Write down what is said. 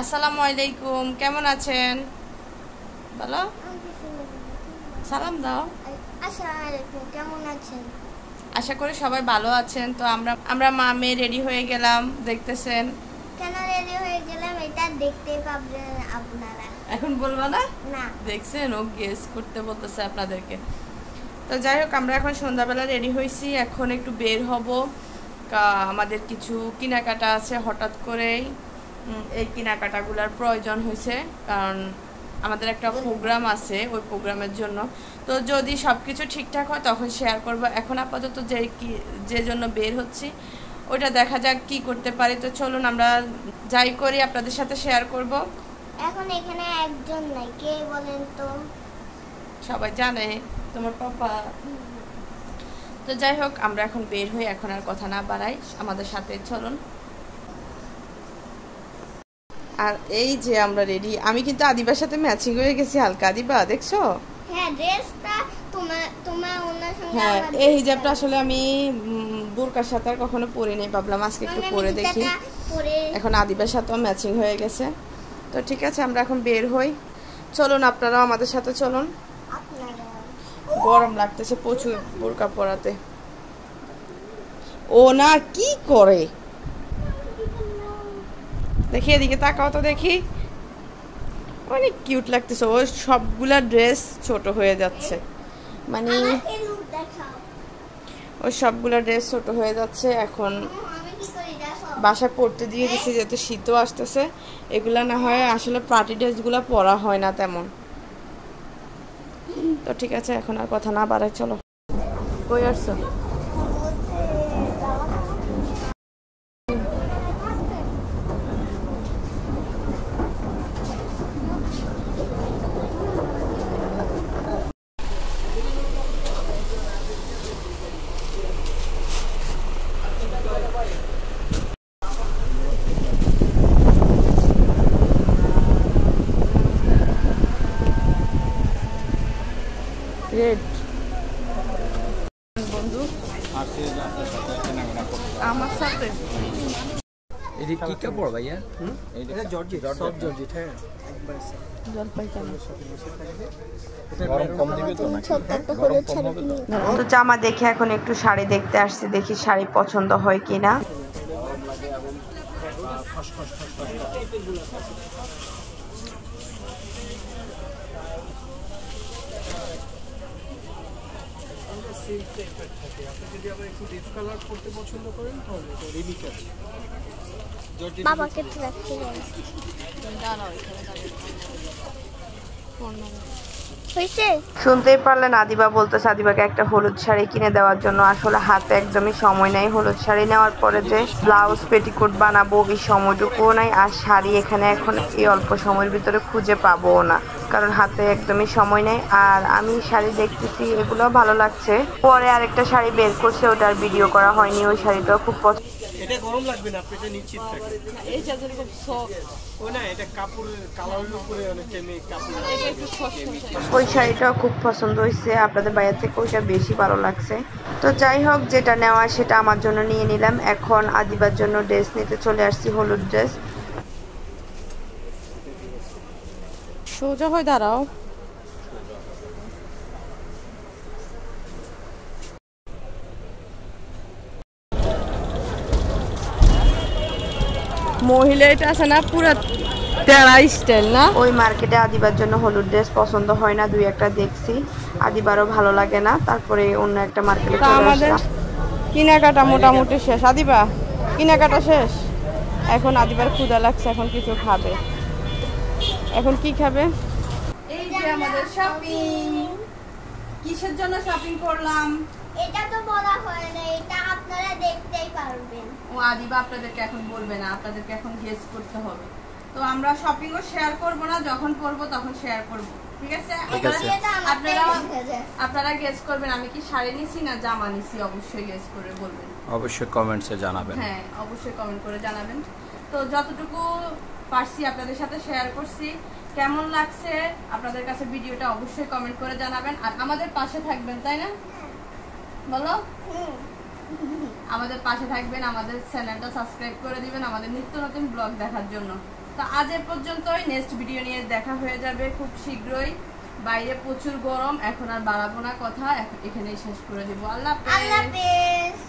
আসসালামু আলাইকুম, কেমন আছেন? বলো, সালাম দাও। আসসালামু আলাইকুম, কেমন আছেন? আশা করি সবাই ভালো আছেন। তো আমরা মা মেয়ে রেডি হয়ে গেলাম, দেখতেছেন। কেন রেডি হয়ে গেলাম এটা দেখতেই পাবেন আপনারা। এখন বলবো না? না, দেখছেন, ও গেস করতে বলতেছে আপনাদেরকে। তো যাই হোক, আমরা এখন সন্ধ্যাবেলা রেডি হয়েছি, এখন একটু বের হব। আমাদের কিছু কেনাকাটা আছে, হঠাৎ করেই এই কেনাকাটাগুলোর প্রয়োজন হয়েছে, কারণ আমাদের একটা প্রোগ্রাম আছে, ওই প্রোগ্রামের জন্য। তো যদি সব কিছু ঠিকঠাক হয় তখন শেয়ার করব। এখন আপাতত যে জন্য বের হচ্ছি ওইটা দেখা যাক কি করতে পারি। তো চলুন আমরা যাই করি আপনাদের সাথে শেয়ার করব। এখন এখানে একজন নাই, কে বলেন তো? সবাই জানে, তোমার পাপা। তো যাই হোক, আমরা এখন বের হই, এখন আর কথা না বাড়াই, আমাদের সাথে চলুন। আর এই যে আমরা রেডি, আমি কিন্তু আদিবার সাথে ম্যাচিং হয়ে গেছি হালকা। আদিবা দেখছো? হ্যাঁ, ড্রেসটা তোমার ওনার সঙ্গে। হ্যাঁ, এই হিজাবটা আসলে আমি বোরকার সাথে আর কখনো পরে নেই, ভাবলাম আজকে একটু পরে দেখি। এখন আদিবার সাথেও ম্যাচিং হয়ে গেছে। তো ঠিক আছে, আমরা এখন বের হই। চলুন, আপনারাও আমাদের সাথে চলুন। গরম লাগতেছে প্রচুর বোরকা পরাতে। ও না, কি করে দেখি, এদিকে তাকাও তো দেখি। অনেক কিউট লাগতেছে। ও সবগুলা ড্রেস ছোট হয়ে যাচ্ছে, মানে ওই সবগুলা ড্রেস ছোট হয়ে যাচ্ছে। এখন বাসায় পড়তে দিয়ে দিচ্ছি, যেহেতু শীতও আসতেছে। এগুলা না হয় আসলে পার্টি ড্রেসগুলো পরা হয় না তেমন। তো ঠিক আছে, এখন আর কথা না বাড়াই, চলো। কই আসছো? রেড বন্ধু আমার সাথে। এটা কি কাপড় ভাইয়া? এটা জর্জেট, সফট জর্জেট। হ্যাঁ, একবার জলপাই কেমন? গরম কম দিবে তো নাকি? গরম কম হবে তো। তো জামা দেখে এখন একটু শাড়ি দেখতে আসছি, দেখি শাড়ি পছন্দ হয় কিনা। সিল্ক টাইপের থাকে। আপনি যদি আবার একটু ডিপ কালার করতে পছন্দ করেন তাহলে এটা রেডিক আছে। জর্জেট বাবাকে রাখতে বল। হইছে? শুনতেই পারলেন, আদিবা বলতেছে আদিবাকে একটা হলুদ শাড়ি কিনে দেওয়ার জন্য। আসলে হাতে একদমই সময় নাই। হলুদ শাড়ি নেওয়ার পরে যে ব্লাউজ পেটিকোট বানাবো এই সময়টুকুও নাই। আর শাড়ি এখানে এখন এই অল্প সময়ের ভিতরে খুঁজে পাবো না, কারণ হাতে একদমই সময় নেই। আর আমি শাড়ি দেখতেছি, এগুলো ভালো লাগছে। পরে আরেকটা শাড়ি বের করছে, ওটার ভিডিও করা হয়নি। ওই শাড়িটাও খুব পছন্দ। এটা গরম লাগবে না, আপনি এটা নিশ্চিত থাকেন। এই শাড়িটা খুব সফট। ও না, এটা কাপড়ের কালারের উপরে অনেক কাপড়। ওই শাড়িটাও খুব পছন্দ হয়েছে, আপনাদের বাইরে থেকে ওইটা বেশি ভালো লাগছে। তো যাই হোক, যেটা নেওয়া সেটা আমার জন্য নিয়ে নিলাম। এখন আদিবার জন্য ড্রেস নিতে চলে আসছি, হলুদ ড্রেস। সোজা হয়ে দাঁড়াও। মহিলা এটা আছে না, পুরো তেরা স্টাইল না? ওই মার্কেটে আদিবার জন্য হলুদ ড্রেস পছন্দ হয় না, দুই একটা দেখছি, আদিবারও ভালো লাগে না। তারপরে অন্য একটা মার্কেটে আমাদের কেনাকাটা মোটামুটি শেষ। আদিবা কেনাকাটা শেষ, এখন আদিবার ক্ষুধা লাগছে, এখন কিছু খাবে। এখন কি খাবে? এই যে আমাদের শপিং। কিসের জন্য শপিং করলাম এটা তো বলা হয় না, এটা আপনারা দেখতেই পারবেন। ও আদিবা আপনাদেরকে এখন বলবে না, আপনাদেরকে এখন গেস করতে হবে। তো আমরা শপিংও শেয়ার করব না, যখন করব তখন শেয়ার করব, ঠিক আছে? আপনারা গেস করবেন আমি কি শাড়ি নিছি না জামা নিছি, অবশ্যই গেস করে বলবেন, অবশ্যই কমেন্টসে জানাবেন। হ্যাঁ, অবশ্যই কমেন্ট করে জানাবেন। তো যতটুকু পারছি আপনাদের সাথে শেয়ার করছি। কেমন লাগছে আপনাদের কাছে ভিডিওটা অবশ্যই কমেন্ট করে জানাবেন। আর আমাদের পাশে থাকবেন, তাই না? বলো। আমাদের পাশে থাকবেন, আমাদের চ্যানেলটা সাবস্ক্রাইব করে দিবেন আমাদের নিত্য নতুন ব্লগ দেখার জন্য। তো আজ এ পর্যন্তই, নেক্সট ভিডিও নিয়ে দেখা হয়ে যাবে খুব শীঘ্রই। বাইরে প্রচুর গরম, এখন আর বাড়াবো না কথা, এখানেই শেষ করে দিব। আল্লাহ হাফেজ।